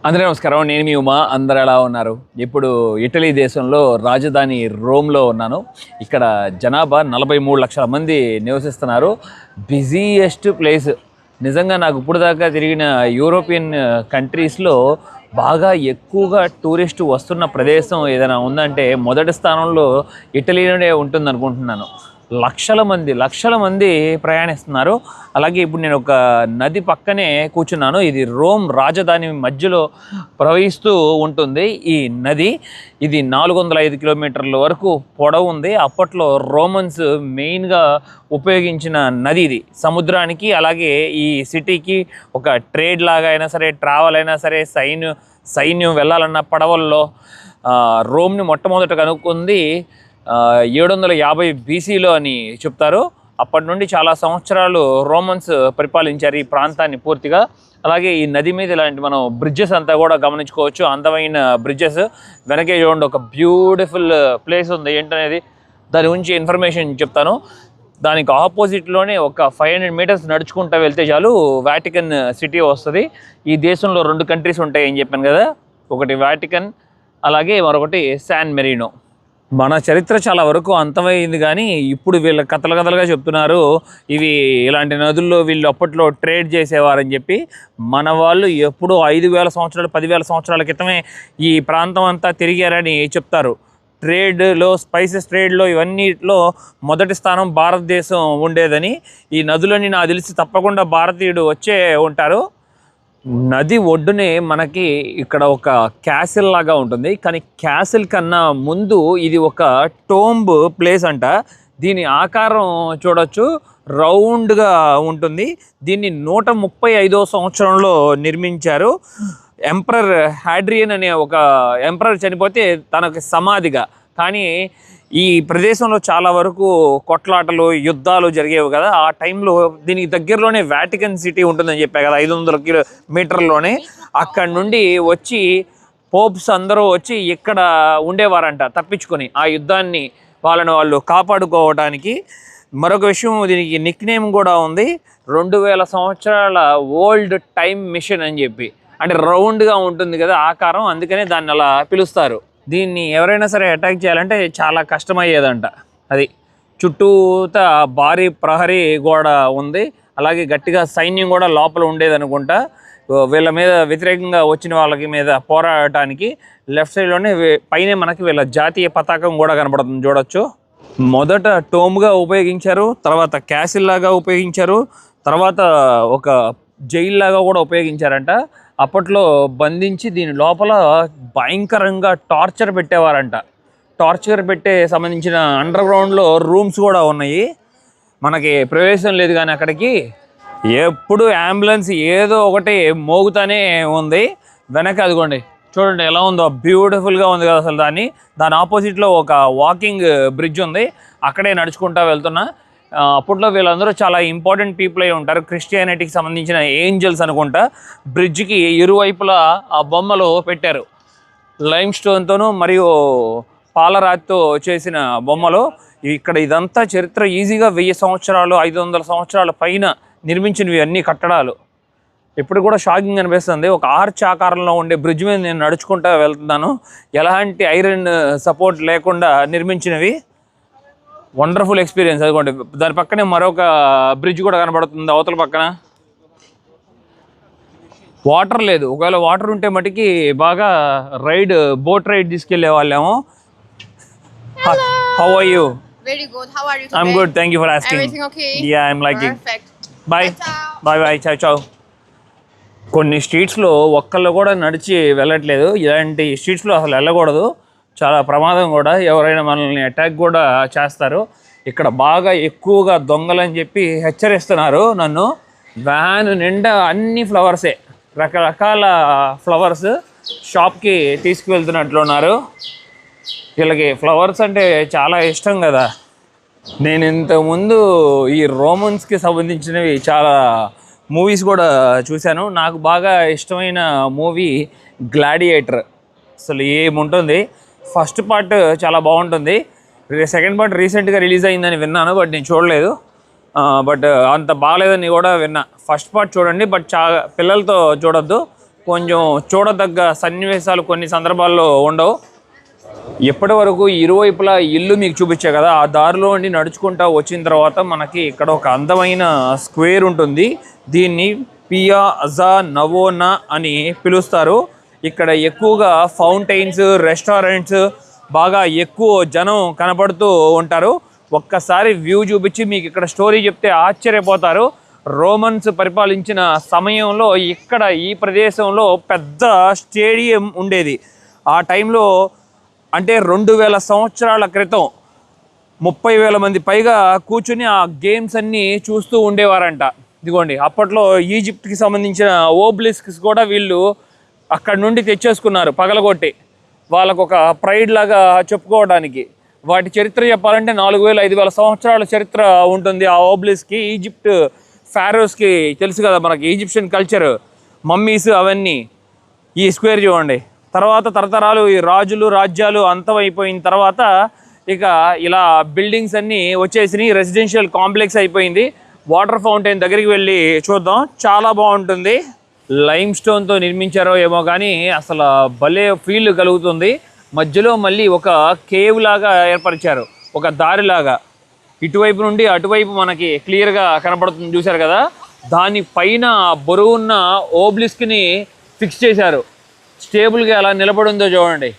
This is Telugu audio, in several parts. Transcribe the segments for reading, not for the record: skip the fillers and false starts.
అందరూ నమస్కారం. నేను మీ ఉమా. అందరు ఎలా ఉన్నారు? ఇప్పుడు ఇటలీ దేశంలో రాజధాని రోమ్లో ఉన్నాను. ఇక్కడ జనాభా 43 లక్షల మంది నివసిస్తున్నారు. Busiest place. నిజంగా నాకు ఇప్పుడు దాకా తిరిగిన యూరోపియన్ కంట్రీస్లో బాగా ఎక్కువగా టూరిస్టు వస్తున్న ప్రదేశం ఏదైనా ఉందంటే మొదటి స్థానంలో ఇటలీలోనే ఉంటుంది అనుకుంటున్నాను. లక్షల మంది ప్రయాణిస్తున్నారు. అలాగే ఇప్పుడు నేను ఒక నది పక్కనే కూర్చున్నాను. ఇది రోమ్ రాజధాని మధ్యలో ప్రవహిస్తూ ఉంటుంది ఈ నది. ఇది 405 కిలోమీటర్ల వరకు పొడవు ఉంది. అప్పట్లో రోమన్స్ మెయిన్గా ఉపయోగించిన నది ఇది. సముద్రానికి అలాగే ఈ సిటీకి ఒక ట్రేడ్ లాగా అయినా సరే, ట్రావెల్ అయినా సరే, సైన్యం వెళ్ళాలన్న పడవల్లో రోమ్ని మొట్టమొదట కనుక్కుంది 750 బీసీలో అని చెప్తారు. అప్పటి నుండి చాలా సంవత్సరాలు రోమన్స్ పరిపాలించారు ఈ ప్రాంతాన్ని పూర్తిగా. అలాగే ఈ నది మీద ఇలాంటి మనం బ్రిడ్జెస్ అంతా కూడా గమనించుకోవచ్చు. అందమైన బ్రిడ్జెస్. వెనకే చూడండి ఒక బ్యూటిఫుల్ ప్లేస్ ఉంది. ఏంటనేది దాని గురించి ఇన్ఫర్మేషన్ చెప్తాను. దానికి ఆపోజిట్లోనే ఒక 500 మీటర్స్ నడుచుకుంటూ వెళ్తే చాలు వాటికన్ సిటీ వస్తుంది. ఈ దేశంలో 2 కంట్రీస్ ఉంటాయి అని చెప్పాను కదా. ఒకటి వాటికన్, అలాగే మరొకటి శాన్ మెరీనో. మన చరిత్ర చాలా వరకు అంతమైంది, కానీ ఇప్పుడు వీళ్ళ కథలుగా చెప్తున్నారు ఇవి ఇలాంటి నదుల్లో వీళ్ళు అప్పట్లో ట్రేడ్ చేసేవారని చెప్పి. మన వాళ్ళు ఎప్పుడూ 5,000 సంవత్సరాలు 10,000 సంవత్సరాల క్రితమే ఈ ప్రాంతం అంతా తిరిగారని చెప్తారు. ట్రేడ్లో, స్పైసెస్ ట్రేడ్లో, ఇవన్నిట్లో మొదటి స్థానం భారతదేశం ఉండేదని. ఈ నదులని నాకు తెలిసి తప్పకుండా భారతీయుడు వచ్చే ఉంటారు. నది ఒడ్డునే మనకి ఇక్కడ ఒక క్యాసిల్ లాగా ఉంటుంది, కానీ క్యాసిల్ కన్నా ముందు ఇది ఒక టోంబ్ ప్లేస్ అంట. దీని ఆకారం చూడొచ్చు, రౌండ్గా ఉంటుంది. దీన్ని 135వ సంవత్సరంలో నిర్మించారు. ఎంపరర్ హ్యాడ్రియన్ అనే ఒక ఎంపరర్ చనిపోతే తనకు సమాధిగా. కానీ ఈ ప్రదేశంలో చాలా వరకు కొట్లాటలు, యుద్ధాలు జరిగేవి కదా. ఆ టైంలో దీనికి దగ్గరలోనే వాటికన్ సిటీ ఉంటుందని చెప్పా కదా, 500 కిలోమీటర్లోనే. అక్కడి నుండి వచ్చి పోప్స్ అందరూ వచ్చి ఇక్కడ ఉండేవారంట తప్పించుకొని, ఆ యుద్ధాన్ని వాళ్ళు కాపాడుకోవడానికి. మరొక విషయం, దీనికి నిక్ నేమ్ కూడా ఉంది, 2000 సంవత్సరాల ఓల్డ్ టైమ్ మిషన్ అని చెప్పి. అంటే రౌండ్గా ఉంటుంది కదా ఆకారం, అందుకనే దాన్ని అలా పిలుస్తారు. దీన్ని ఎవరైనా సరే అటాక్ చేయాలంటే చాలా కష్టమయ్యేదంట. అది చుట్టూతా భారీ ప్రహరీ గోడ ఉంది. అలాగే గట్టిగా సైన్యం కూడా లోపల ఉండేదనుకుంటా. వీళ్ళ మీద వ్యతిరేకంగా వచ్చిన వాళ్ళకి మీద పోరాడటానికి. లెఫ్ట్ సైడ్లోనే పైన మనకి వీళ్ళ జాతీయ పతాకం కూడా కనబడుతుంది, చూడొచ్చు. మొదట టోమ్గా ఉపయోగించారు, తర్వాత క్యాసిల్ లాగా ఉపయోగించారు, తర్వాత ఒక జైల్ లాగా కూడా ఉపయోగించారంట. అప్పట్లో బంధించి దీని లోపల భయంకరంగా టార్చర్ పెట్టేవారంట. టార్చర్ పెట్టే సంబంధించిన అండర్ గ్రౌండ్లో రూమ్స్ కూడా ఉన్నాయి. మనకి ప్రవేశం లేదు, కానీ అక్కడికి ఎప్పుడు అంబులెన్స్ ఏదో ఒకటి మోగుతానే ఉంది. వెనక అదిగోండి చూడండి ఎలా ఉందో, బ్యూటిఫుల్గా ఉంది కదా అసలు. దాని ఆపోజిట్లో ఒక వాకింగ్ బ్రిడ్జ్ ఉంది, అక్కడే నడుచుకుంటూ వెళ్తున్నా. అప్పట్లో వీళ్ళందరూ చాలా ఇంపార్టెంట్ పీపుల్ అయి ఉంటారు, క్రిస్టియానిటీకి సంబంధించిన ఏంజల్స్ అనుకుంటా. బ్రిడ్జ్కి ఇరువైపులా ఆ బొమ్మలు పెట్టారు, లైమ్ స్టోన్తోనూ మరియు పాలరాతితో చేసిన బొమ్మలు. ఇక్కడ ఇదంతా చరిత్ర ఈజీగా 1000 సంవత్సరాలు 500 సంవత్సరాల పైన నిర్మించినవి అన్ని కట్టడాలు. ఇప్పుడు కూడా షాకింగ్ అనిపిస్తుంది. ఒక ఆర్చ్ ఆకారంలో ఉండే బ్రిడ్జ్ మీద నేను నడుచుకుంటూ వెళ్తున్నాను. ఎలాంటి ఐరన్ సపోర్ట్ లేకుండా నిర్మించినవి. Wonderful experience. అదిగోండి దాని పక్కనే మరొక బ్రిడ్జ్ కూడా కనబడుతుంది. అవతల పక్కన వాటర్ లేదు. ఒకవేళ వాటర్ ఉంటే మటుకి బాగా బోట్ రైడ్ తీసుకెళ్లే వాళ్ళేమో. How are you? Very good. How are you today? I'm good. Thank you for asking. Everything okay? Yeah, I'm liking. Perfect. Bye. Bye. Ciao. కొన్ని స్ట్రీట్స్లో ఒక్కళ్ళు కూడా నడిచి వెళ్ళట్లేదు. ఇలాంటి స్ట్రీట్స్లో అసలు వెళ్ళకూడదు, చాలా ప్రమాదం కూడా. ఎవరైనా మనల్ని అటాక్ కూడా చేస్తారు. ఇక్కడ బాగా ఎక్కువగా దొంగలని చెప్పి హెచ్చరిస్తున్నారు నన్ను. వ్యాన్ నిండా అన్ని ఫ్లవర్సే, రకరకాల ఫ్లవర్స్ షాప్కి తీసుకువెళ్తున్నట్లున్నారు. వీళ్ళకి ఫ్లవర్స్ అంటే చాలా ఇష్టం కదా. నేను ఇంతకుముందు ఈ రోమన్స్కి సంబంధించినవి చాలా మూవీస్ కూడా చూశాను. నాకు బాగా ఇష్టమైన మూవీ గ్లాడియేటర్. అసలు ఏముంటుంది, ఫస్ట్ పార్ట్ చాలా బాగుంటుంది. సెకండ్ పార్ట్ రీసెంట్గా రిలీజ్ అయిందని విన్నాను, బట్ నేను చూడలేదు. బట్ అంత బాగాలేదని కూడా విన్నా. ఫస్ట్ పార్ట్ చూడండి, బట్ పిల్లలతో చూడొద్దు, కొంచెం చూడదగ్గ సన్నివేశాలు కొన్ని సందర్భాల్లో ఉండవు. ఎప్పటి వరకు ఇరువైపులా ఇల్లు మీకు చూపించే కదా, ఆ దారిలో నుండి నడుచుకుంటా వచ్చిన తర్వాత మనకి ఇక్కడ ఒక అందమైన స్క్వేర్ ఉంటుంది. దీన్ని పియా అజా నవోనా అని పిలుస్తారు. ఇక్కడ ఎక్కువగా ఫౌంటైన్స్, రెస్టారెంట్స్, బాగా ఎక్కువ జనం కనపడుతూ ఉంటారు. ఒక్కసారి వ్యూ చూపించి మీకు ఇక్కడ స్టోరీ చెప్తే ఆశ్చర్యపోతారు. రోమన్స్ పరిపాలించిన సమయంలో ఇక్కడ ఈ ప్రదేశంలో పెద్ద స్టేడియం ఉండేది. ఆ టైంలో అంటే 2000 సంవత్సరాల క్రితం 30,000 మంది పైగా కూర్చుని ఆ గేమ్స్ అన్నీ చూస్తూ ఉండేవారంట. ఇదిగోండి, అప్పట్లో ఈజిప్ట్కి సంబంధించిన ఓబ్లిస్క్స్ కూడా వీళ్ళు అక్కడ నుండి తెచ్చేసుకున్నారు పగలగొట్టి, వాళ్ళకు ఒక ప్రైడ్ లాగా చెప్పుకోవడానికి. వాటి చరిత్ర చెప్పాలంటే 4,000-5,000 సంవత్సరాల చరిత్ర ఉంటుంది ఆ ఓబ్లిస్క్కి. ఈజిప్ట్ ఫారోస్కి తెలుసు కదా మనకి, ఈజిప్షియన్ కల్చర్, మమ్మీస్ అవన్నీ. ఈ స్క్వేర్ చూడండి. తర్వాత తరతరాలు ఈ రాజులు రాజ్యాలు అంతమైపోయిన తర్వాత ఇక ఇలా బిల్డింగ్స్ అన్నీ వచ్చేసినాయి, రెసిడెన్షియల్ కాంప్లెక్స్ అయిపోయింది. వాటర్ ఫౌంటైన్ దగ్గరికి వెళ్ళి చూద్దాం, చాలా బాగుంటుంది. లైమ్ స్టోన్తో నిర్మించారో ఏమో కానీ అసలు భలే ఫీల్ కలుగుతుంది. మధ్యలో మళ్ళీ ఒక కేవ్ లాగా ఏర్పరిచారు, ఒక దారిలాగా. ఇటువైపు నుండి అటువైపు మనకి క్లియర్గా కనపడుతుంది, చూశారు కదా. దానిపైన బరువున్న ఓబ్లిస్క్ని ఫిక్స్ చేశారు. స్టేబుల్గా ఎలా నిలబడిందో చూడండి.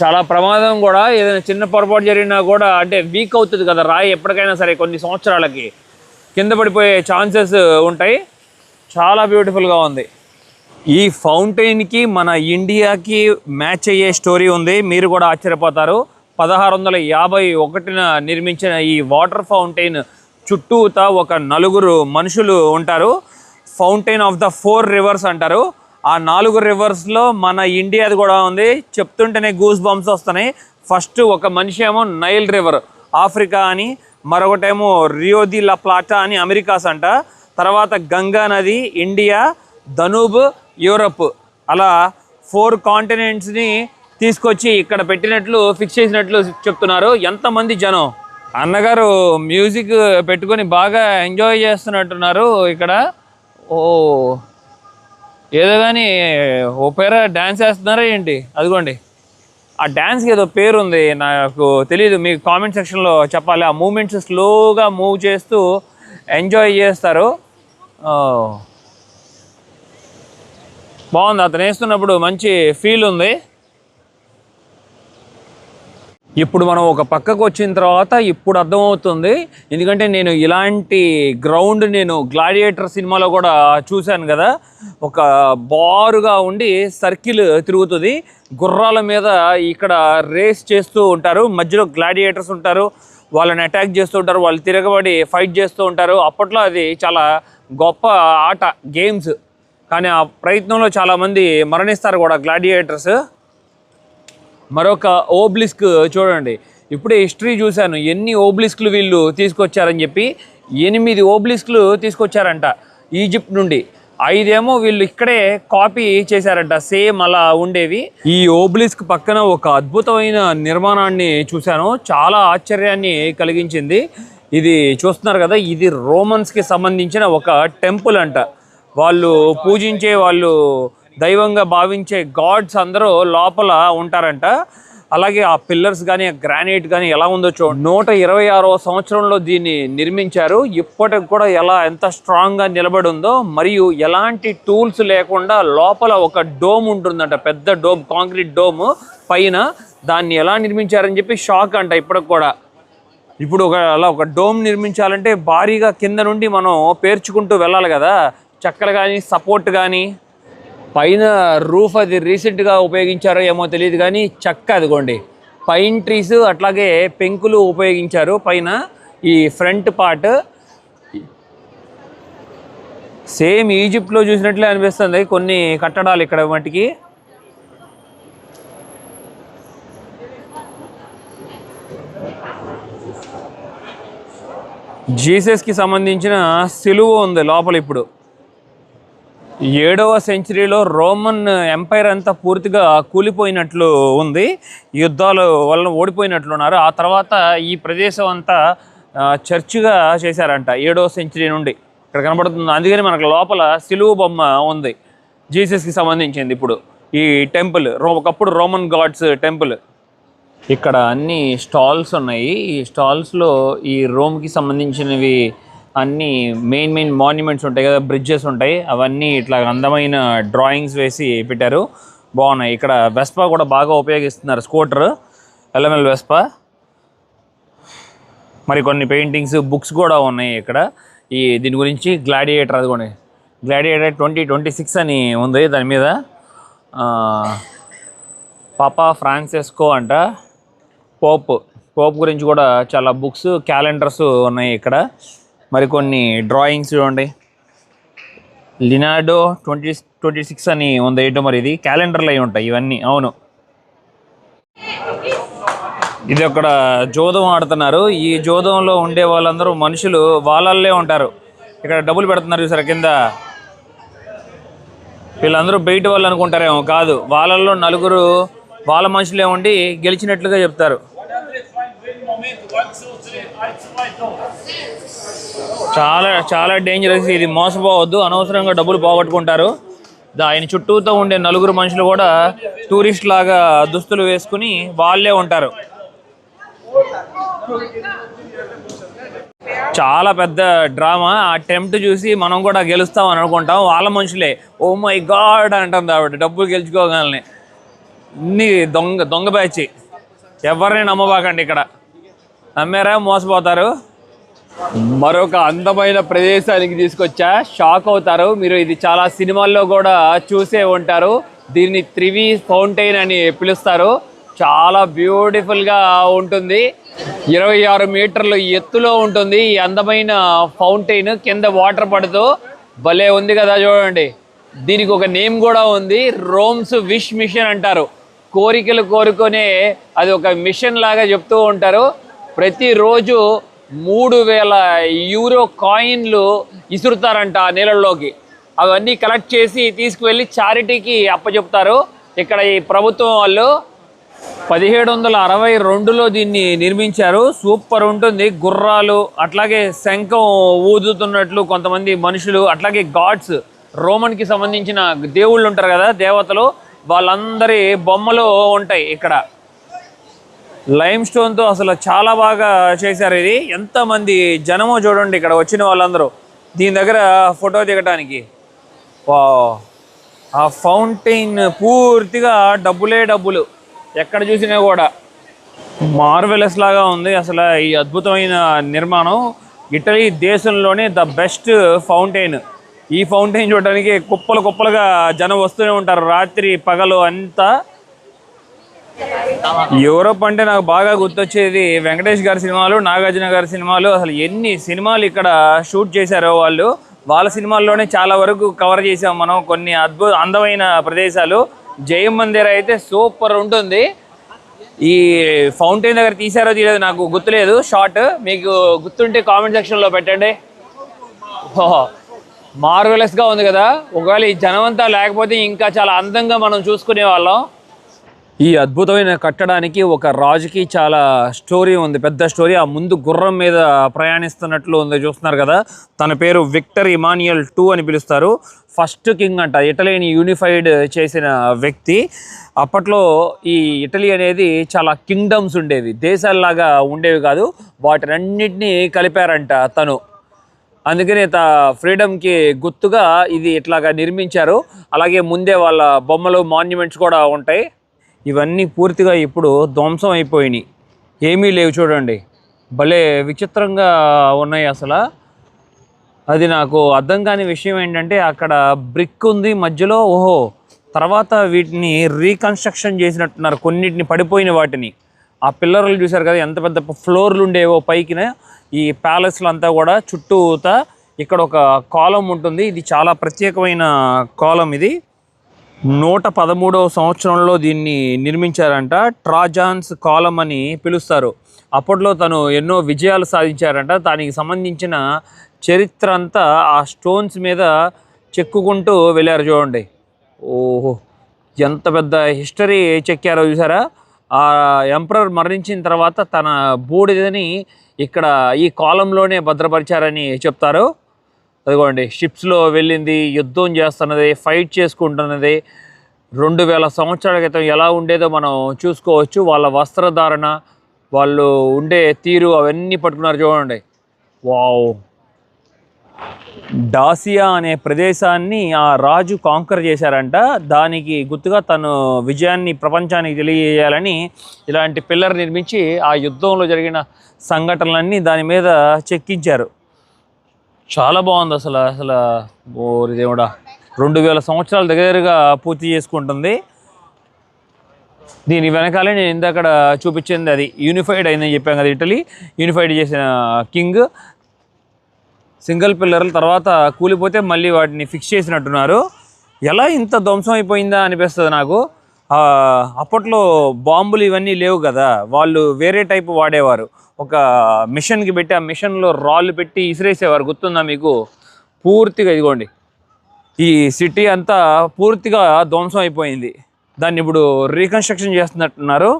చాలా ప్రమాదం కూడా, ఏదైనా చిన్న పొరపాటు జరిగినా కూడా అంటే వీక్ అవుతుంది కదా రాయి, ఎప్పటికైనా సరే కొన్ని సంవత్సరాలకి కింద పడిపోయే ఛాన్సెస్ ఉంటాయి. చాలా బ్యూటిఫుల్గా ఉంది. ఈ ఫౌంటైన్కి మన ఇండియాకి మ్యాచ్ అయ్యే స్టోరీ ఉంది, మీరు కూడా ఆశ్చర్యపోతారు. 1651న నిర్మించిన ఈ వాటర్ ఫౌంటైన్ చుట్టూతా ఒక 4 మనుషులు ఉంటారు. ఫౌంటైన్ ఆఫ్ ద 4 రివర్స్ అంటారు. ఆ 4 రివర్స్లో మన ఇండియాది కూడా ఉంది. చెప్తుంటేనే గూస్ బంప్స్ వస్తున్నాయి. ఫస్ట్ ఒక మనిషి ఏమో నైల్ రివర్ ఆఫ్రికా అని, మరొకటేమో రియో ది లా ప్లాటా అని అమెరికాస్ అంట. తర్వాత గంగా నది ఇండియా, ధనూబ్ యూరప్, అలా 4 కాంటినెంట్స్ని తీసుకొచ్చి ఇక్కడ పెట్టినట్లు ఫిక్స్ చేసినట్లు చెప్తున్నారు. ఎంతమంది జనం! అన్నగారు మ్యూజిక్ పెట్టుకొని బాగా ఎంజాయ్ చేస్తున్నట్టున్నారు ఇక్కడ. ఓ ఏదో కానీ ఓపెరా డ్యాన్స్ వేస్తున్నారా ఏంటి? అదిగోండి, ఆ డ్యాన్స్కి ఏదో పేరు ఉంది, నాకు తెలియదు, మీకు కామెంట్ సెక్షన్లో చెప్పాలి. ఆ మూమెంట్స్ స్లోగా మూవ్ చేస్తూ ఎంజాయ్ చేస్తారు. బాగుంది, అతను వేస్తున్నప్పుడు మంచి ఫీల్ ఉంది. ఇప్పుడు మనం ఒక పక్కకు వచ్చిన తర్వాత ఇప్పుడు అర్థమవుతుంది, ఎందుకంటే నేను ఇలాంటి గ్రౌండ్ నేను గ్లాడియేటర్ సినిమాలో కూడా చూశాను కదా. ఒక బారుగా ఉండి సర్కిల్ తిరుగుతుంది, గుర్రాల మీద ఇక్కడ రేస్ చేస్తూ ఉంటారు. మధ్యలో గ్లాడియేటర్స్ ఉంటారు, వాళ్ళని అటాక్ చేస్తూ ఉంటారు, వాళ్ళు తిరగబడి ఫైట్ చేస్తూ ఉంటారు. అప్పట్లో అది చాలా గొప్ప ఆట, గేమ్స్. కానీ ఆ ప్రయత్నంలో చాలామంది మరణిస్తారు కూడా గ్లాడియేటర్స్. మరొక ఓబ్లిస్క్ చూడండి, ఇప్పుడే హిస్టరీ చూశాను ఎన్ని ఓబ్లిస్క్లు వీళ్ళు తీసుకొచ్చారని చెప్పి. 8 ఓబ్లిస్క్లు తీసుకొచ్చారంట ఈజిప్ట్ నుండి. 5 ఏమో వీళ్ళు ఇక్కడే కాపీ చేశారంట, సేమ్ అలా ఉండేవి. ఈ ఓబ్లిస్క్ పక్కన ఒక అద్భుతమైన నిర్మాణాన్ని చూశాను, చాలా ఆశ్చర్యాన్ని కలిగించింది. ఇది చూస్తున్నారు కదా, ఇది రోమన్స్కి సంబంధించిన ఒక టెంపుల్ అంట. వాళ్ళు పూజించే, వాళ్ళు దైవంగా భావించే గాడ్స్ అందరూ లోపల ఉంటారంట. అలాగే ఆ పిల్లర్స్ కానీ, ఆ గ్రానైట్ కానీ ఎలా ఉందో చూడండి. 126వ సంవత్సరంలో దీన్ని నిర్మించారు. ఇప్పటికి కూడా ఎంత స్ట్రాంగ్గా నిలబడి ఉందో, మరియు ఎలాంటి టూల్స్ లేకుండా లోపల ఒక డోమ్ ఉంటుందంట, పెద్ద డోమ్, కాంక్రీట్ డోమ్ పైన. దాన్ని ఎలా నిర్మించారని చెప్పి షాక్ అంట ఇప్పటికి కూడా. ఇప్పుడు అలా ఒక డోమ్ నిర్మించాలంటే భారీగా కింద నుండి మనం పేర్చుకుంటూ వెళ్ళాలి కదా, చెక్కలు కానీ సపోర్ట్ కానీ. పైన రూఫ్ అది రీసెంట్గా ఉపయోగించారో ఏమో తెలియదు కానీ చెక్క, అదిగోండి పైన్ ట్రీస్, అట్లాగే పెంకులు ఉపయోగించారు పైన. ఈ ఫ్రంట్ పార్ట్ సేమ్ ఈజిప్ట్లో చూసినట్లే అనిపిస్తుంది కొన్ని కట్టడాలు ఇక్కడ మట్టికి. జీసస్కి సంబంధించిన సిలువ ఉంది లోపల. ఇప్పుడు 7వ సెంచరీలో రోమన్ ఎంపైర్ అంతా పూర్తిగా కూలిపోయినట్లు ఉంది, యుద్ధాల వలన ఓడిపోయినట్లున్నారు. ఆ తర్వాత ఈ ప్రదేశం అంతా చర్చిగా చేశారంట 7వ సెంచరీ నుండి. ఇక్కడ కనబడుతుంది, అందుకని మనకు లోపల సిలువ బొమ్మ ఉంది. జీసస్కి సంబంధించింది. ఇప్పుడు ఈ టెంపుల్ ఒకప్పుడు రోమన్ గాడ్స్ టెంపుల్. ఇక్కడ అన్ని స్టాల్స్ ఉన్నాయి. ఈ స్టాల్స్లో ఈ రోమ్కి సంబంధించినవి అన్నీ మెయిన్ మాన్యుమెంట్స్ ఉంటాయి కదా, బ్రిడ్జెస్ ఉంటాయి, అవన్నీ ఇట్లా అందమైన డ్రాయింగ్స్ వేసి పెట్టారు. బాగున్నాయి. ఇక్కడ వెస్పా కూడా బాగా ఉపయోగిస్తున్నారు, స్కూటర్ ఎల్ఎంఎల్ వెస్పా. మరి కొన్ని పెయింటింగ్స్, బుక్స్ కూడా ఉన్నాయి ఇక్కడ. దీని గురించి గ్లాడియేటర్, అది కూడా గ్లాడియేటర్ 2026 అని ఉంది దాని మీద. పాపా ఫ్రాన్సిస్కో అంట, పోప్ గురించి కూడా చాలా బుక్స్, క్యాలెండర్స్ ఉన్నాయి ఇక్కడ. మరి కొన్ని డ్రాయింగ్స్ చూడండి. లినార్డో 2026 అని ఉంది. ఏంటో మరి ఇది క్యాలెండర్లు అయి ఉంటాయి ఇవన్నీ. అవును, ఇది అక్కడ జోదం ఆడుతున్నారు. ఈ జోదంలో ఉండే వాళ్ళందరూ మనుషులు వాళ్ళల్లే ఉంటారు. ఇక్కడ డబ్బులు పెడుతున్నారు చూసారా కింద. వీళ్ళందరూ బయట వాళ్ళు అనుకుంటారేమో, కాదు, వాళ్ళల్లో నలుగురు వాళ్ళ మనుషులే ఉండి గెలిచినట్లుగా చెప్తారు. చాలా చాలా డేంజరస్ ఇది, మోసపోవద్దు, అనవసరంగా డబ్బులు పోగొట్టుకుంటారు. ఆయన చుట్టూతో ఉండే నలుగురు మనుషులు కూడా టూరిస్ట్ లాగా దుస్తులు వేసుకుని వాళ్ళే ఉంటారు. చాలా పెద్ద డ్రామా. ఆ టెంప్ట్ చూసి మనం కూడా గెలుస్తాం అని అనుకుంటాం. వాళ్ళ మనుషులే ఓ మై గాడ్ అంటుంది ఆవిడ డబ్బులు గెలుచుకోగానే. ఇన్ని దొంగ బ్యాచ్. ఎవరిని నమ్మబాకండి, ఇక్కడ నమ్మారా మోసపోతారు. మరొక అందమైన ప్రదేశానికి తీసుకొచ్చా, షాక్ అవుతారు మీరు. ఇది చాలా సినిమాల్లో కూడా చూసే ఉంటారు. దీన్ని త్రివి ఫౌంటైన్ అని పిలుస్తారు. చాలా బ్యూటిఫుల్గా ఉంటుంది. 26 మీటర్లు ఎత్తులో ఉంటుంది ఈ అందమైన ఫౌంటైన్. కింద వాటర్ పడుతూ భలే ఉంది కదా చూడండి. దీనికి ఒక నేమ్ కూడా ఉంది, రోమ్స్ విష్ మిషన్ అంటారు. కోరికలు కోరుకునే అది ఒక మిషన్ లాగా చెప్తూ ఉంటారు. ప్రతిరోజు 3000 యూరో కాయిన్లు ఇసురుతారంట ఆ నీళ్ళల్లోకి. అవన్నీ కలెక్ట్ చేసి తీసుకువెళ్ళి చారిటీకి అప్పచెప్తారు. ఇక్కడ ఈ ప్రభుత్వం వాళ్ళు 1762లో దీన్ని నిర్మించారు. సూపర్ ఉంటుంది. గుర్రాలు, అట్లాగే శంఖం ఊదుతున్నట్లు కొంతమంది మనుషులు, అట్లాగే గాడ్స్, రోమన్కి సంబంధించిన దేవుళ్ళు ఉంటారు కదా, దేవతలు, వాళ్ళందరి బొమ్మలు ఉంటాయి ఇక్కడ. లైమ్ స్టోన్తో అసలు చాలా బాగా చేశారు. ఇది ఎంతమంది జనమో చూడండి ఇక్కడ వచ్చిన వాళ్ళందరూ దీని దగ్గర ఫోటో దిగటానికి. ఆ ఫౌంటైన్ పూర్తిగా డబ్బులు, ఎక్కడ చూసినా కూడా మార్వెలస్ లాగా ఉంది. అసలు ఈ అద్భుతమైన నిర్మాణం ఇటలీ దేశంలోనే ద బెస్ట్ ఫౌంటైన్. ఈ ఫౌంటైన్ చూడడానికి కుప్పలుగా జనం వస్తూనే ఉంటారు రాత్రి పగలు అంతా. యూరోప్ అంటే నాకు బాగా గుర్తొచ్చేది వెంకటేష్ గారి సినిమాలు, నాగార్జున గారి సినిమాలు. అసలు ఎన్ని సినిమాలు ఇక్కడ షూట్ చేశారో వాళ్ళు. వాళ్ళ సినిమాల్లోనే చాలా వరకు కవర్ చేసాం మనం. కొన్ని అందమైన ప్రదేశాలు. జయం మందిర్ అయితే సూపర్ ఉంటుంది. ఈ ఫౌంటైన్ దగ్గర తీసారో తీయలేదు నాకు గుర్తులేదు షాట్. మీకు గుర్తుంటే కామెంట్ సెక్షన్లో పెట్టండి. మార్వెలస్గా ఉంది కదా. ఒకవేళ ఈ జనమంతా లేకపోతే ఇంకా చాలా అందంగా మనం చూసుకునే వాళ్ళం. ఈ అద్భుతమైన కట్టడానికి ఒక రాజుకి చాలా స్టోరీ ఉంది, పెద్ద స్టోరీ. ఆ ముందు గుర్రం మీద ప్రయాణిస్తున్నట్లు ఉంది, చూస్తున్నారు కదా. తన పేరు విక్టర్ ఇమాన్యుయల్ II అని పిలుస్తారు. ఫస్ట్ కింగ్ అంట, ఇటలీని యూనిఫైడ్ చేసిన వ్యక్తి. అప్పట్లో ఈ ఇటలీ అనేది చాలా కింగ్డమ్స్ ఉండేవి, దేశాల్లాగా ఉండేవి కాదు. వాటినన్నిటినీ కలిపారంట తను. అందుకని ఫ్రీడమ్కి గుర్తుగా ఇది ఇట్లాగా నిర్మించారు. అలాగే ముందే వాళ్ళ బొమ్మలు, మాన్యుమెంట్స్ కూడా ఉంటాయి. ఇవన్నీ పూర్తిగా ఇప్పుడు ధ్వంసం అయిపోయినాయి, ఏమీ లేవు చూడండి. భలే విచిత్రంగా ఉన్నాయి అసలు. అది నాకు అర్థం కాని విషయం ఏంటంటే అక్కడ బ్రిక్ ఉంది మధ్యలో. ఓహో, తర్వాత వీటిని రీకన్స్ట్రక్షన్ చేసినట్టున్నారు, కొన్నిటిని పడిపోయిన వాటిని. ఆ పిల్లర్లు చూసారు కదా, ఎంత పెద్ద ఫ్లోర్లు ఉండేవో పైకిన. ఈ ప్యాలెస్లు అంతా కూడా చుట్టూతా ఇక్కడ ఒక కాలం ఉంటుంది. ఇది చాలా ప్రత్యేకమైన కాలం. ఇది 113వ సంవత్సరంలో దీన్ని నిర్మించారంట. ట్రాజాన్స్ కాలం అని పిలుస్తారు. అప్పట్లో తను ఎన్నో విజయాలు సాధించారంట. దానికి సంబంధించిన చరిత్ర అంతా ఆ స్టోన్స్ మీద చెక్కుకుంటూ వెళ్ళారు చూడండి. ఓహో, ఎంత పెద్ద హిస్టరీ చెక్కారో చూసారా. ఆ ఎంపరర్ మరణించిన తర్వాత తన బూడిదని ఇక్కడ ఈ కాలంలోనే భద్రపరిచారని చెప్తారు. అదిగోండి షిప్స్లో వెళ్ళింది, యుద్ధం చేస్తున్నది, ఫైట్ చేసుకుంటున్నది. 2000 సంవత్సరాల క్రితం ఎలా ఉండేదో మనం చూసుకోవచ్చు. వాళ్ళ వస్త్రధారణ, వాళ్ళు ఉండే తీరు అవన్నీ పట్టుకున్నారు చూడండి. వావ్! డాసియా అనే ప్రదేశాన్ని ఆ రాజు కాంకర్ చేశారంట. దానికి గుర్తుగా తను విజయాన్ని ప్రపంచానికి తెలియజేయాలని ఇలాంటి పిల్లర్ నిర్మించి ఆ యుద్ధంలో జరిగిన సంఘటనలన్నీ దాని మీద చెక్కించారు. చాలా బాగుంది అసలు. ఓరి దేవుడా, 2000 సంవత్సరాల దగ్గరగా పూర్తి చేసుకుంటుంది. దీని వెనకాలే నేను ఇందాక చూపించింది అది యూనిఫైడ్ అయిందని చెప్పాను కదా, ఇటలీ యూనిఫైడ్ చేసిన కింగ్. సింగిల్ పిల్లర్ల తర్వాత కూలిపోతే మళ్ళీ వాటిని ఫిక్స్ చేసినట్టున్నారు. ఎలా ఇంత ధ్వంసం అయిపోయిందా అనిపిస్తుంది నాకు. అప్పట్లో బాంబులు ఇవన్నీ లేవు కదా, వాళ్ళు వేరే టైపు వాడేవారు. ఒక మిషన్కి పెట్టి ఆ మిషన్లో రాళ్ళు పెట్టి ఇసిరేసేవారు, గుర్తుందా మీకు? పూర్తిగా ఇదిగోండి ఈ సిటీ అంతా పూర్తిగా ధ్వంసం అయిపోయింది. దాన్ని ఇప్పుడు రీకన్స్ట్రక్షన్ చేస్తున్నట్టున్నారు.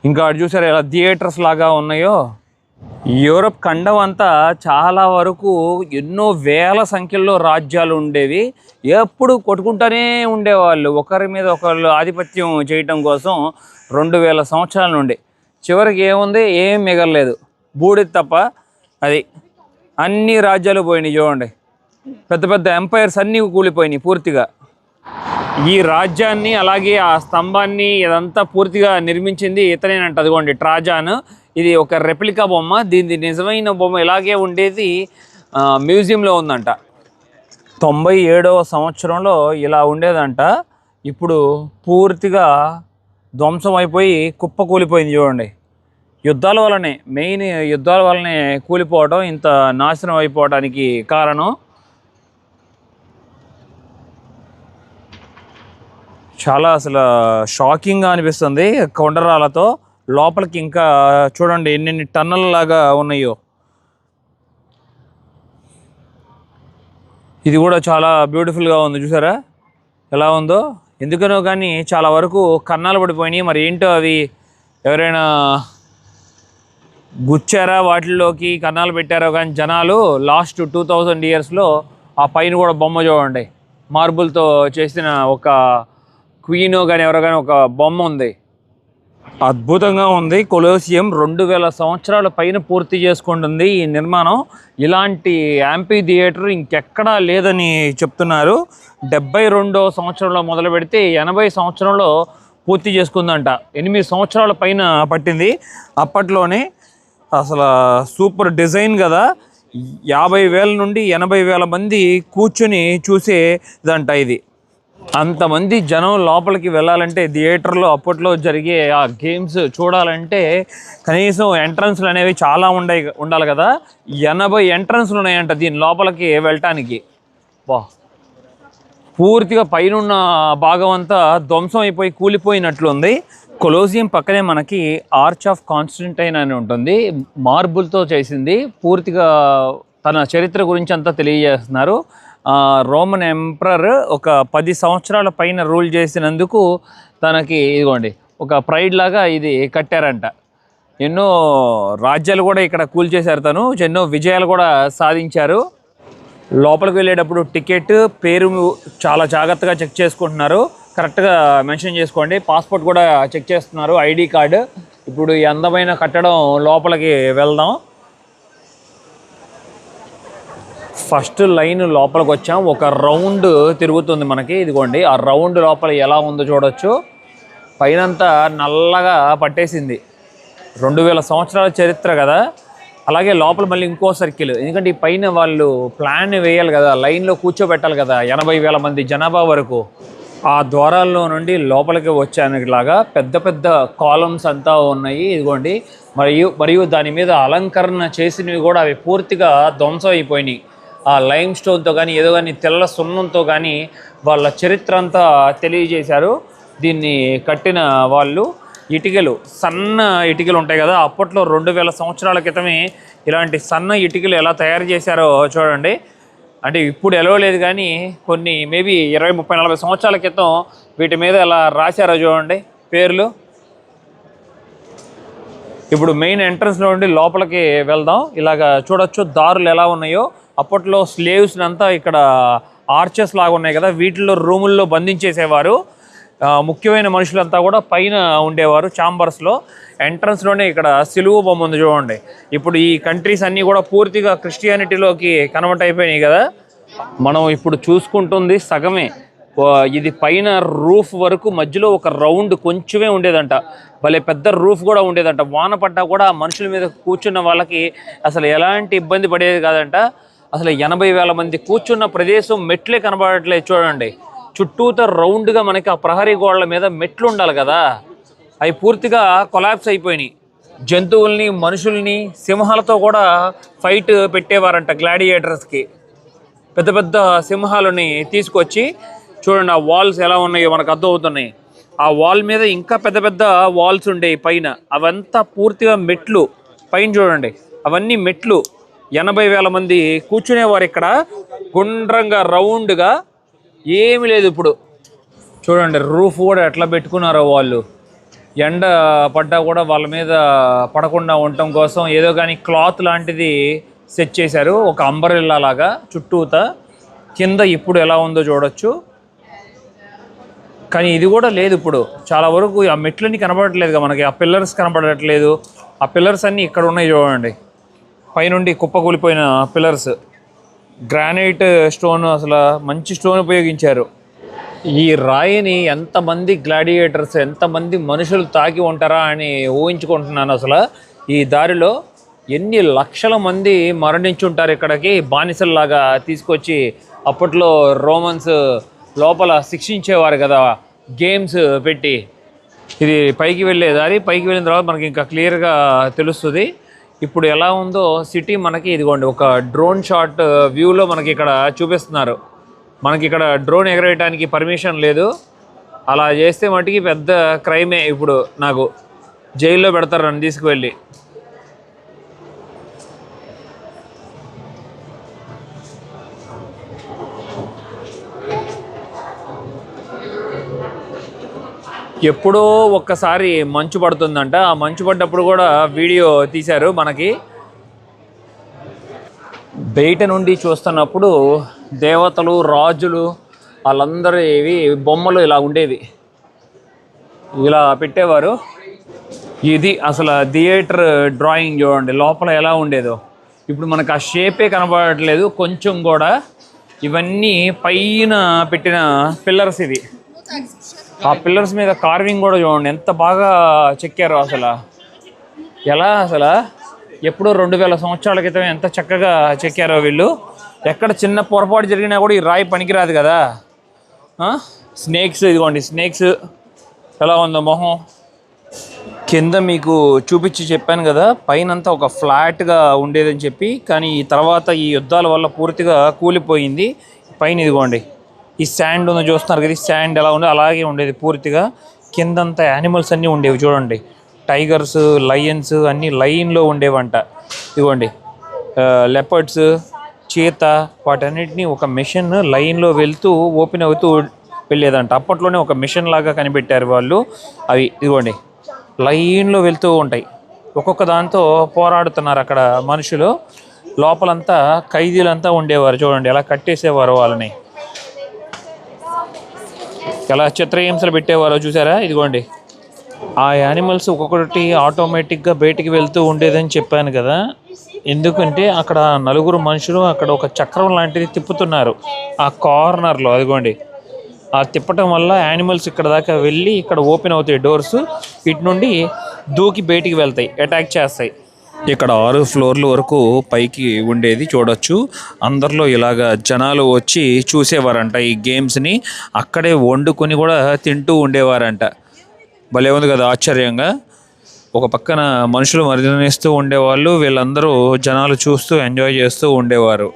ఇంకా అటు చూసారు ఎలా థియేటర్స్ లాగా ఉన్నాయో. యూరప్ ఖండం అంతా చాలా వరకు ఎన్నో వేల సంఖ్యలో రాజ్యాలు ఉండేవి. ఎప్పుడు కొట్టుకుంటూనే ఉండేవాళ్ళు, ఒకరి మీద ఒకళ్ళు ఆధిపత్యం చేయటం కోసం 2000 సంవత్సరాల నుండి. చివరికి ఏముంది, ఏం మిగలలేదు, బూడిద తప్ప. అది అన్ని రాజ్యాలు పోయినాయి చూడండి. పెద్ద పెద్ద ఎంపైర్స్ అన్నీ కూలిపోయినాయి పూర్తిగా. ఈ రాజ్యాన్ని అలాగే ఆ స్తంభాన్ని ఇదంతా పూర్తిగా నిర్మించింది ఇతనేనంట. అదిగోండి ట్రాజాన్. ఇది ఒక రెప్లికా బొమ్మ. దీని నిజమైన బొమ్మ ఇలాగే ఉండేది మ్యూజియంలో ఉందంట. 97వ సంవత్సరంలో ఇలా ఉండేదంట. ఇప్పుడు పూర్తిగా ధ్వంసం అయిపోయి కుప్ప కూలిపోయింది చూడండి. యుద్ధాల వల్లనే, మెయిన్ యుద్ధాల వల్లనే కూలిపోవడం, ఇంత నాశనం అయిపోవడానికి కారణం. చాలా అసలు షాకింగ్గా అనిపిస్తుంది. కొండరాలతో లోపలికి ఇంకా చూడండి ఎన్నెన్ని టన్నుల లాగా ఉన్నాయో. ఇది కూడా చాలా బ్యూటిఫుల్గా ఉంది, చూసారా ఎలా ఉందో. ఎందుకనో కానీ చాలా వరకు కన్నాలు పడిపోయినాయి. మరి ఏంటో అవి ఎవరైనా గుచ్చారా వాటిల్లోకి, కన్నాలు పెట్టారో కానీ జనాలు. లాస్ట్ 2000 ఇయర్స్లో ఆ పైన కూడా బొమ్మ చూడండి, మార్బుల్తో చేసిన ఒక క్వీనో కానీ ఎవరో కానీ ఒక బొమ్మ ఉంది. అద్భుతంగా ఉంది. కొలోసియం 2000 సంవత్సరాల పైన పూర్తి చేసుకుంటుంది ఈ నిర్మాణం. ఇలాంటి యాంపీ థియేటర్ ఇంకెక్కడా లేదని చెప్తున్నారు. 72వ సంవత్సరంలో మొదలు పెడితే 80 సంవత్సరంలో పూర్తి చేసుకుందంట. 8 సంవత్సరాల పైన పట్టింది. అప్పట్లోనే అసలు సూపర్ డిజైన్ కదా. 50,000 నుండి 80,000 మంది కూర్చొని చూసేదంట ఇది. అంతమంది జనం లోపలికి వెళ్ళాలంటే థియేటర్లో అప్పట్లో జరిగే ఆ గేమ్స్ చూడాలంటే కనీసం ఎంట్రన్స్లు అనేవి చాలా ఉండాలి కదా. 80 ఎంట్రన్స్లు ఉన్నాయంట దీని లోపలికి వెళ్ళటానికి. వా, పూర్తిగా పైనున్న భాగం అంతా ధ్వంసం అయిపోయి కూలిపోయినట్లుంది. కొలోసియం పక్కనే మనకి ఆర్చ్ ఆఫ్ కాన్స్టంటైన్ అని ఉంటుంది, మార్బుల్తో చేసింది. పూర్తిగా తన చరిత్ర గురించి అంతా తెలియజేస్తున్నారు. రోమన్ ఎంపరర్ ఒక 10 సంవత్సరాల పైన రూల్ చేసినందుకు తనకి ఇదిగోండి ఒక ప్రైడ్ లాగా ఇది కట్టారంట. ఎన్నో రాజ్యాలు కూడా ఇక్కడ కూల్చేశారు తను, ఎన్నో విజయాలు కూడా సాధించారు. లోపలికి వెళ్ళేటప్పుడు టికెట్, పేరు చాలా జాగ్రత్తగా చెక్ చేసుకుంటున్నారు, కరెక్ట్గా మెన్షన్ చేసుకోండి. పాస్పోర్ట్ కూడా చెక్ చేస్తున్నారు, ఐడి కార్డు. ఇప్పుడు ఈ అందమైన కట్టడం లోపలికి వెళ్దాం. ఫస్ట్ లైన్ లోపలికి వచ్చాం. ఒక రౌండ్ తిరుగుతుంది మనకి, ఇదిగోండి ఆ రౌండ్ లోపల ఎలా ఉందో చూడొచ్చు. పైనంతా నల్లగా పట్టేసింది, 2000 సంవత్సరాల చరిత్ర కదా. అలాగే లోపల మళ్ళీ ఇంకో సర్కిల్, ఎందుకంటే ఈ పైన వాళ్ళు ప్లాన్ వేయాలి కదా, లైన్లో కూర్చోబెట్టాలి కదా 80,000 మంది జనాభా వరకు. ఆ ద్వారాల్లో నుండి లోపలికి వచ్చానిలాగా పెద్ద పెద్ద కాలమ్స్ అంతా ఉన్నాయి ఇదిగోండి. మరియు దాని మీద అలంకరణ చేసినవి కూడా అవి పూర్తిగా ధ్వంసం అయిపోయినాయి. ఆ లైమ్ స్టోన్తో కానీ ఏదో కానీ తెల్ల సున్నంతో కానీ వాళ్ళ చరిత్ర అంతా తెలియజేశారు. దీన్ని కట్టిన వాళ్ళు ఇటుకలు, సన్న ఇటుకలు ఉంటాయి కదా, అప్పట్లో 2000 సంవత్సరాల క్రితమే ఇలాంటి సన్న ఇటుకలు ఎలా తయారు చేశారో చూడండి. అంటే ఇప్పుడు ఎలా లేదు కానీ కొన్ని మేబీ 20, 30, 40 సంవత్సరాల క్రితం వీటి మీద ఎలా రాశారో చూడండి పేర్లు. ఇప్పుడు మెయిన్ ఎంట్రన్స్లో నుండి లోపలికి వెళ్దాం. ఇలాగా చూడొచ్చు దారులు ఎలా ఉన్నాయో. అప్పట్లో స్లేవ్స్ అంతా ఇక్కడ ఆర్చెస్ లాగా ఉన్నాయి కదా, వీటిల్లో రూముల్లో బంధించేసేవారు. ముఖ్యమైన మనుషులంతా కూడా పైన ఉండేవారు ఛాంబర్స్లో. ఎంట్రన్స్లోనే ఇక్కడ సిలువ బొమ్మ ఉంది చూడండి. ఇప్పుడు ఈ కంట్రీస్ అన్నీ కూడా పూర్తిగా క్రిస్టియానిటీలోకి కన్వర్ట్ అయిపోయినాయి కదా. మనం ఇప్పుడు చూసుకుంటుంది సగమే. ఇది పైన రూఫ్ వరకు మధ్యలో ఒక రౌండ్ కొంచెమే ఉండేదంట. భలే పెద్ద రూఫ్ కూడా ఉండేదంట. వాన పడ్డా కూడా మనుషుల మీద కూర్చున్న వాళ్ళకి అసలు ఎలాంటి ఇబ్బంది పడేది కాదంట. అసలు 80,000 మంది కూర్చున్న ప్రదేశం మెట్లే కనబడట్లేదు చూడండి. చుట్టూతో రౌండ్గా మనకి ఆ ప్రహరీ గోడల మీద మెట్లు ఉండాలి కదా, అవి పూర్తిగా కొలాప్స్ అయిపోయినాయి. జంతువుల్ని, మనుషుల్ని, సింహాలతో కూడా ఫైట్ పెట్టేవారంట గ్లాడియేటర్స్కి. పెద్ద పెద్ద సింహాలని తీసుకొచ్చి చూడండి, ఆ వాల్స్ ఎలా ఉన్నాయో మనకు అర్థం అవుతున్నాయి. ఆ వాల్ మీద ఇంకా పెద్ద పెద్ద వాల్స్ ఉండేవి పైన. అవంతా పూర్తిగా మెట్లు. పైన చూడండి, అవన్నీ మెట్లు. 80,000 మంది కూర్చునేవారు ఇక్కడ గుండ్రంగా రౌండ్గా. ఏమి లేదు ఇప్పుడు. చూడండి రూఫ్ కూడా ఎట్లా పెట్టుకున్నారో వాళ్ళు. ఎండ పడ్డా కూడా వాళ్ళ మీద పడకుండా ఉండటం కోసం ఏదో కానీ క్లాత్ లాంటిది సెట్ చేశారు, ఒక అంబరెల్లా లాగా చుట్టూతా. కింద ఇప్పుడు ఎలా ఉందో చూడొచ్చు. కానీ ఇది కూడా లేదు ఇప్పుడు. చాలా వరకు ఆ మెట్లని కనబడట్లేదుగా మనకి, ఆ పిల్లర్స్ కనబడట్లేదు. ఆ పిల్లర్స్ అన్నీ ఇక్కడ ఉన్నాయి చూడండి, పైనుండి కుప్పకూలిపోయిన పిల్లర్స్. గ్రానైట్ స్టోన్, అసలు మంచి స్టోన్ ఉపయోగించారు. ఈ రాయిని ఎంతమంది గ్లాడియేటర్స్, ఎంతమంది మనుషులు తాకి ఉంటారా అని ఊహించుకుంటున్నాను. అసలు ఈ దారిలో ఎన్ని లక్షల మంది మరణించుంటారు ఇక్కడికి బానిసల్లాగా తీసుకొచ్చి. అప్పట్లో రోమన్స్ లోపల శిక్షించేవారు కదా గేమ్స్ పెట్టి. ఇది పైకి వెళ్ళే దారి. పైకి వెళ్ళిన తర్వాత మనకి ఇంకా క్లియర్గా తెలుస్తుంది ఇప్పుడు ఎలా ఉందో సిటీ. మనకి ఇదిగోండి ఒక డ్రోన్ షాట్ వ్యూలో మనకి ఇక్కడ చూపిస్తున్నారు. మనకి ఇక్కడ డ్రోన్ ఎగరేయడానికి పర్మిషన్ లేదు. అలా చేస్తే మటుకి పెద్ద క్రైమే. ఇప్పుడు నాకు జైల్లో పెడతారు నన్ను తీసుకువెళ్ళి. ఎప్పుడో ఒక్కసారి మంచు పడుతుందంట. ఆ మంచు పడ్డప్పుడు కూడా వీడియో తీశారు మనకి. బయట నుండి చూస్తున్నప్పుడు దేవతలు, రాజులు, వాళ్ళందరూ ఇవి బొమ్మలు ఇలా ఉండేవి, ఇలా పెట్టేవారు. ఇది అసలు థియేటర్ డ్రాయింగ్ చూడండి లోపల ఎలా ఉండేదో. ఇప్పుడు మనకు ఆ షేపే కనబడట్లేదు కొంచెం కూడా. ఇవన్నీ పైన పెట్టిన పిల్లర్స్. ఇవి ఆ పిల్లర్స్ మీద కార్వింగ్ కూడా చూడండి ఎంత బాగా చెక్కారో. అసలు ఎలా, అసలు ఎప్పుడో 2000 సంవత్సరాల క్రితం ఎంత చక్కగా చెక్కారో వీళ్ళు. ఎక్కడ చిన్న పొరపాటు జరిగినా కూడా ఈ రాయి పనికిరాదు కదా. స్నేక్స్, ఇదిగోండి స్నేక్స్ ఎలా ఉందో మొహం. కింద మీకు చూపించి చెప్పాను కదా, పైనంతా ఒక ఫ్లాట్గా ఉండేదని చెప్పి. కానీ ఈ తర్వాత ఈ యుద్ధాల వల్ల పూర్తిగా కూలిపోయింది. పైన ఇదిగోండి ఈ శాండ్ ఉందో చూస్తున్నారు కదా, ఈ శాండ్ ఎలా ఉందో అలాగే ఉండేది పూర్తిగా. కిందంతా యానిమల్స్ అన్నీ ఉండేవి చూడండి. టైగర్స్, లయన్స్ అన్నీ లైన్లో ఉండేవంట. ఇదిగోండి లెపర్డ్స్, చీత, వాటన్నిటిని ఒక మిషన్ లైన్లో వెళ్తూ ఓపెన్ అవుతూ వెళ్ళేదంట. అప్పట్లోనే ఒక మిషన్ లాగా కనిపెట్టారు వాళ్ళు. అవి ఇదిగోండి లైన్లో వెళ్తూ ఉంటాయి. ఒక్కొక్క దాంతో పోరాడుతున్నారు అక్కడ మనుషులు. లోపలంతా ఖైదీలంతా ఉండేవారు చూడండి, ఎలా కట్టేసేవారు వాళ్ళని, ఎలా చిత్రహింసలు పెట్టేవారో చూసారా. ఇదిగోండి ఆ యానిమల్స్ ఒక్కొక్కటి ఆటోమేటిక్గా బయటికి వెళ్తూ ఉండేదని చెప్పాను కదా. ఎందుకంటే అక్కడ 4 మనుషులు అక్కడ ఒక చక్రం లాంటిది తిప్పుతున్నారు ఆ కార్నర్లో. అదిగోండి ఆ తిప్పటం వల్ల యానిమల్స్ ఇక్కడ దాకా వెళ్ళి ఇక్కడ ఓపెన్ అవుతాయి డోర్స్. ఇటు నుండి దూకి బయటికి వెళ్తాయి, అటాక్ చేస్తాయి. ఇక్కడ 6 ఫ్లోర్ల వరకు పైకి ఉండేది చూడొచ్చు. అందరిలో ఇలాగా జనాలు వచ్చి చూసేవారంట ఈ గేమ్స్ని. అక్కడే వండుకొని కూడా తింటూ ఉండేవారంట. భలే ఉంది కదా ఆశ్చర్యంగా. ఒక పక్కన మనుషులు మరణిస్తూ ఉండేవాళ్ళు, వీళ్ళందరూ జనాలు చూస్తూ ఎంజాయ్ చేస్తూ ఉండేవారు.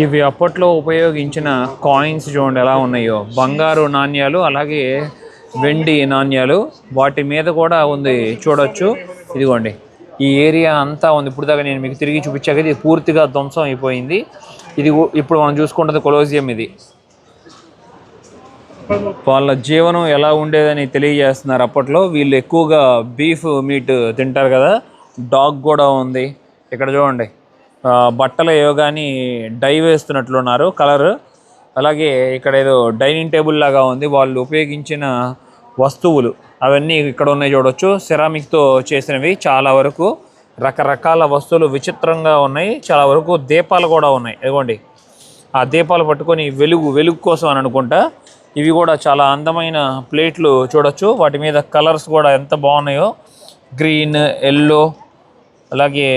ఇవి అప్పట్లో ఉపయోగించిన కాయిన్స్ చూడండి ఎలా ఉన్నాయో. బంగారు నాణ్యాలు, అలాగే వెండి నాణ్యాలు. వాటి మీద కూడా ఉంది చూడొచ్చు. ఇదిగోండి ఈ ఏరియా అంతా ఉంది. ఇప్పుడు దాకా నేను మీకు తిరిగి చూపించాక ఇది పూర్తిగా ధ్వంసం అయిపోయింది. ఇది ఇప్పుడు మనం చూసుకుంటుంది కొలోజియం. ఇది వాళ్ళ జీవనం ఎలా ఉండేదని తెలియజేస్తున్నారు. అప్పట్లో వీళ్ళు ఎక్కువగా బీఫ్ మీట్ తింటారు కదా. డాగ్ కూడా ఉంది ఇక్కడ చూడండి. బట్టలు ఏవో కానీ డై వేస్తున్నట్లున్నారు కలర్. అలాగే ఇక్కడ ఏదో డైనింగ్ టేబుల్ లాగా ఉంది. వాళ్ళు ఉపయోగించిన వస్తువులు అవన్నీ ఇక్కడ ఉన్నాయి చూడొచ్చు. సెరామిక్తో చేసినవి చాలా వరకు. రకరకాల వస్తువులు విచిత్రంగా ఉన్నాయి. చాలా వరకు దీపాలు కూడా ఉన్నాయి. ఇదిగోండి ఆ దీపాలు పట్టుకొని వెలుగు కోసం అని అనుకుంటా. ఇవి కూడా చాలా అందమైన ప్లేట్లు చూడొచ్చు. వాటి మీద కలర్స్ కూడా ఎంత బాగున్నాయో. గ్రీన్, ఎల్లో, అలాగే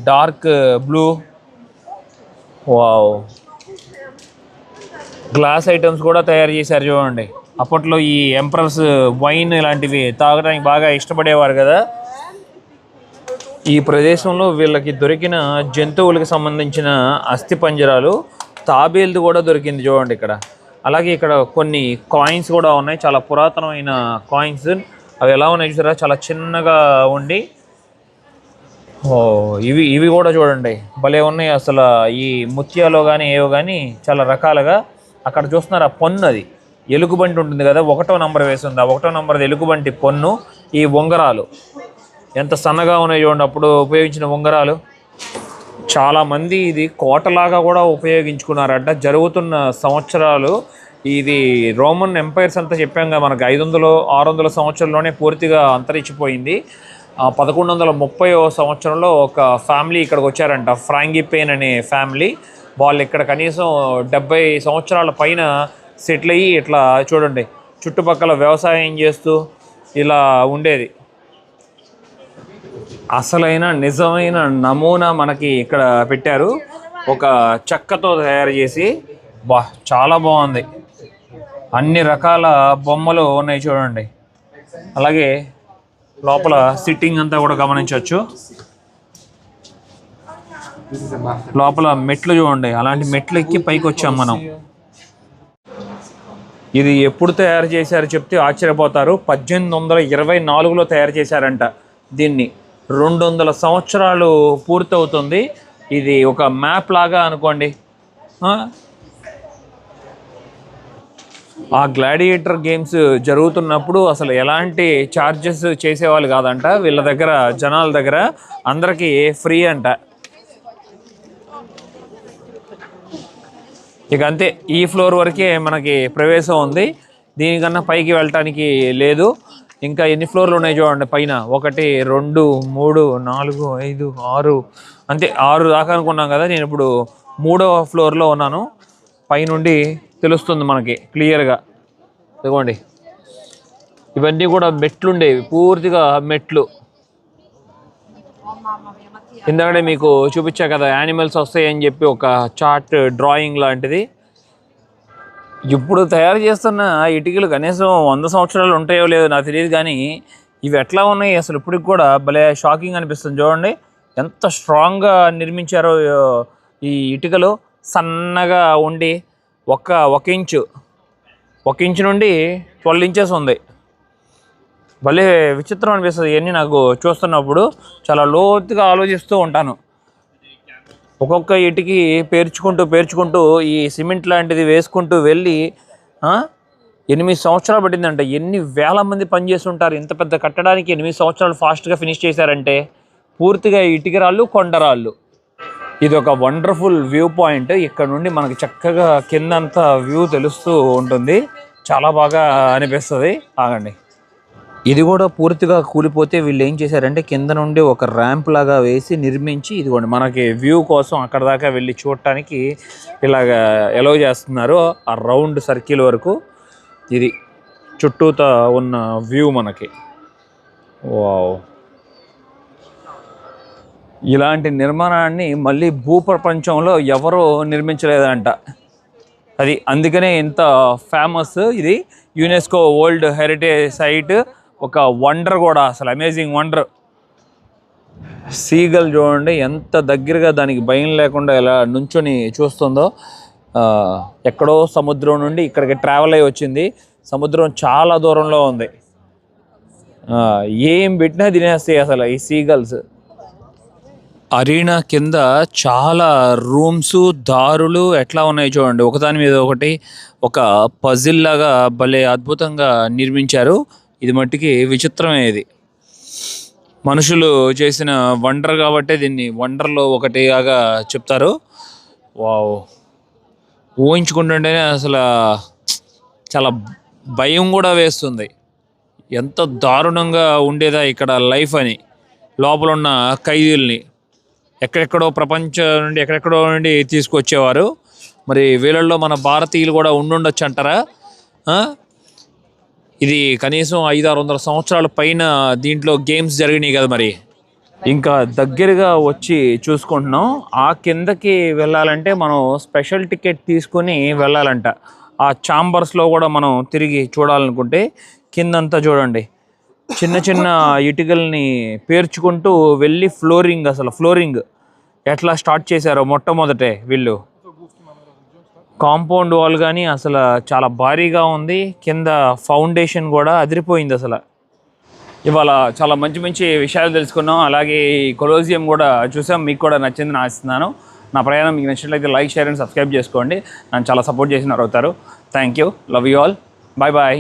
dark blue. Wow, glass items కూడా తయారు చేశారు చూడండి. అప్పట్లో ఈ ఎంప్రస్ వైన్ ఇలాంటివి తాగడానికి బాగా ఇష్టపడేవారు కదా. ఈ ప్రదేశంలో వీళ్ళకి దొరికిన జంతువులకు సంబంధించిన అస్థిపంజరాలు, తాబేలు కూడా దొరికింది చూడండి ఇక్కడ. అలాగే ఇక్కడ కొన్ని కాయిన్స్ కూడా ఉన్నాయి, చాలా పురాతనమైన కాయిన్స్. అవి ఎలా ఉన్నాయి చూసారా, చాలా చిన్నగా ఉండి. ఇవి కూడా చూడండి భలే ఉన్నాయి అసలు. ఈ ముత్యాలో కానీ ఏవో కానీ చాలా రకాలుగా. అక్కడ చూస్తున్నారు ఆ పొన్ను, అది ఎలుగుబంటి ఉంటుంది కదా, 1వ నంబర్ వేసింది. ఆ 1వ నంబర్ది ఎలుగుబంటి పొన్ను. ఈ ఉంగరాలు ఎంత సన్నగా ఉన్నాయి చూడండి, అప్పుడు ఉపయోగించిన ఉంగరాలు. చాలామంది ఇది కోటలాగా కూడా ఉపయోగించుకున్నారట. జరుగుతున్న సంవత్సరాలు ఇది రోమన్ ఎంపైర్స్ అంతా చెప్పాం కదా మనకు. 500-600 సంవత్సరంలోనే పూర్తిగా అంతరించిపోయింది. 1130వ సంవత్సరంలో ఒక ఫ్యామిలీ ఇక్కడికి వచ్చారంట, ఫ్రాంగిపేన్ అనే ఫ్యామిలీ. వాళ్ళు ఇక్కడ కనీసం 70 సంవత్సరాల పైన సెటిల్ అయ్యి ఇట్లా చూడండి చుట్టుపక్కల వ్యవసాయం చేస్తూ ఇలా ఉండేది. అసలైన నిజమైన నమూనా మనకి ఇక్కడ పెట్టారు, ఒక చెక్కతో తయారు చేసి. చాలా బాగుంది. అన్ని రకాల బొమ్మలు ఉన్నాయి చూడండి. అలాగే లోపల సిట్టింగ్ అంతా కూడా గమనించవచ్చు. లోపల మెట్లు చూడండి, అలాంటి మెట్లు ఎక్కి పైకి వచ్చాం మనం. ఇది ఎప్పుడు తయారు చేశారో చెప్తే ఆశ్చర్యపోతారు. 1824లో తయారు చేశారంట దీన్ని. 200 సంవత్సరాలు పూర్తవుతుంది. ఇది ఒక మ్యాప్ లాగా అనుకోండి. ఆ గ్లాడియేటర్ గేమ్స్ జరుగుతున్నప్పుడు అసలు ఎలాంటి ఛార్జెస్ చేసేవాళ్ళు కాదంట వీళ్ళ దగ్గర. జనాల దగ్గర అందరికీ ఫ్రీ అంట. ఇక అంతే, ఈ ఫ్లోర్ వరకే మనకి ప్రవేశం ఉంది. దీనికన్నా పైకి వెళ్ళటానికి లేదు. ఇంకా ఎన్ని ఫ్లోర్లు ఉన్నాయి చూడండి పైన. 1, 2, 3, 4, 5, 6, అంతే 6 దాకా అనుకున్నాం కదా. నేను ఇప్పుడు 3వ ఫ్లోర్లో ఉన్నాను. పైనుండి తెలుస్తుంది మనకి క్లియర్గా. ఇదిగోండి ఇవన్నీ కూడా మెట్లుండేవి, పూర్తిగా మెట్లు. ఇందాకనే మీకు చూపించా కదా యానిమల్స్ వస్తాయని చెప్పి ఒక చార్ట్ డ్రాయింగ్ లాంటిది. ఇప్పుడు తయారు చేస్తున్న ఇటుకలు కనీసం 100 సంవత్సరాలు ఉంటాయో లేదో నాకు తెలియదు, కానీ ఇవి ఎట్లా ఉన్నాయి అసలు ఇప్పటికి కూడా భలే షాకింగ్ అనిపిస్తుంది. చూడండి ఎంత స్ట్రాంగ్గా నిర్మించారో ఈ ఇటుకలు. సన్నగా ఉండి ఒక ఇంచు నుండి 12 ఇంచెస్ ఉంది. భలే విచిత్రం అనిపిస్తుంది ఇవన్నీ నాకు చూస్తున్నప్పుడు. చాలా లోతుగా ఆలోచిస్తూ ఉంటాను. ఒక్కొక్క ఇటుకి పేర్చుకుంటూ ఈ సిమెంట్ లాంటిది వేసుకుంటూ వెళ్ళి 8 సంవత్సరాలు పట్టిందంట. ఎన్ని వేల మంది పనిచేస్తుంటారు ఇంత పెద్ద కట్టడానికి. 8 సంవత్సరాలు ఫాస్ట్గా ఫినిష్ చేశారంటే. పూర్తిగా ఇటుకరాళ్ళు, కొండరాళ్ళు. ఇది ఒక వండర్ఫుల్ వ్యూ పాయింట్. ఇక్కడ నుండి మనకి చక్కగా కిందంతా వ్యూ తెలుస్తూ ఉంటుంది. చాలా బాగా అనిపిస్తుంది. ఆగండి, ఇది కూడా పూర్తిగా కూలిపోతే వీళ్ళు ఏం చేశారంటే కింద నుండి ఒక ర్యాంప్ లాగా వేసి నిర్మించి, ఇదిగోండి మనకి వ్యూ కోసం అక్కడ దాకా వెళ్ళి చూడటానికి ఇలాగ ఎలవ్ చేస్తున్నారు. ఆ రౌండ్ సర్కిల్ వరకు ఇది చుట్టూతా ఉన్న వ్యూ మనకి. వావ్, ఇలాంటి నిర్మాణాన్ని మళ్ళీ భూప్రపంచంలో ఎవరూ నిర్మించలేదంట. అది అందుకనే ఇంత ఫేమస్. ఇది యునెస్కో వరల్డ్ హెరిటేజ్ సైట్. ఒక వండర్ కూడా, అసలు అమేజింగ్ వండర్. సీగల్ చూడండి ఎంత దగ్గరగా, దానికి భయం లేకుండా ఎలా నుంచొని చూస్తుందో. ఎక్కడో సముద్రం నుండి ఇక్కడికి ట్రావెల్ అయ్యి వచ్చింది. సముద్రం చాలా దూరంలో ఉంది. ఏం పెట్టినా తినేస్తాయి అసలు ఈ సీగల్స్. అరీనా కింద చాలా రూమ్స్ దారులు ఎట్లా ఉన్నాయి చూడండి, ఒకదాని మీద ఒకటి ఒక పజిల్ లాగా భలే అద్భుతంగా నిర్మించారు. ఇది మట్టికి విచిత్రమే. ఇది మనుషులు చేసిన వండర్ కాబట్టే దీన్ని వండర్లో ఒకటిగా చెప్తారు. వావ్, ఊహించుకుంటుంటేనే అసలు చాలా భయం కూడా వేస్తుంది. ఎంత దారుణంగా ఉండేదా ఇక్కడ లైఫ్ అని. లోపల ఉన్న ఖైదీల్ని ఎక్కడెక్కడో ప్రపంచం నుండి ఎక్కడెక్కడో నుండి తీసుకొచ్చేవారు. మరి వీళ్ళల్లో మన భారతీయులు కూడా ఉండుండొచ్చు అంటారా? ఇది కనీసం 500-600 సంవత్సరాల పైన దీంట్లో గేమ్స్ జరిగినాయి కదా. మరి ఇంకా దగ్గరగా వచ్చి చూసుకుంటున్నాం. ఆ కిందకి వెళ్ళాలంటే మనం స్పెషల్ టికెట్ తీసుకుని వెళ్ళాలంట. ఆ ఛాంబర్స్లో కూడా మనం తిరిగి చూడాలనుకుంటే కిందంతా చూడండి, చిన్న చిన్న ఇటుకల్ని పేర్చుకుంటూ వెళ్ళి ఫ్లోరింగ్ ఎట్లా స్టార్ట్ చేశారో మొట్టమొదటే వీళ్ళు. కాంపౌండ్ వాల్ కానీ అసలు చాలా భారీగా ఉంది. కింద ఫౌండేషన్ కూడా అదిరిపోయింది అసలు. ఇవాళ చాలా మంచి మంచి విషయాలు తెలుసుకున్నాం. అలాగే ఈ కొలోజియం కూడా చూసాం. మీకు కూడా నచ్చిందని ఆశిస్తున్నాను. నా ప్రయాణం మీకు నచ్చినట్లయితే లైక్, షేర్ అండ్ సబ్స్క్రైబ్ చేసుకోండి. నన్ను చాలా సపోర్ట్ చేసిన అవుతారు. Thank you. Love you all. Bye bye.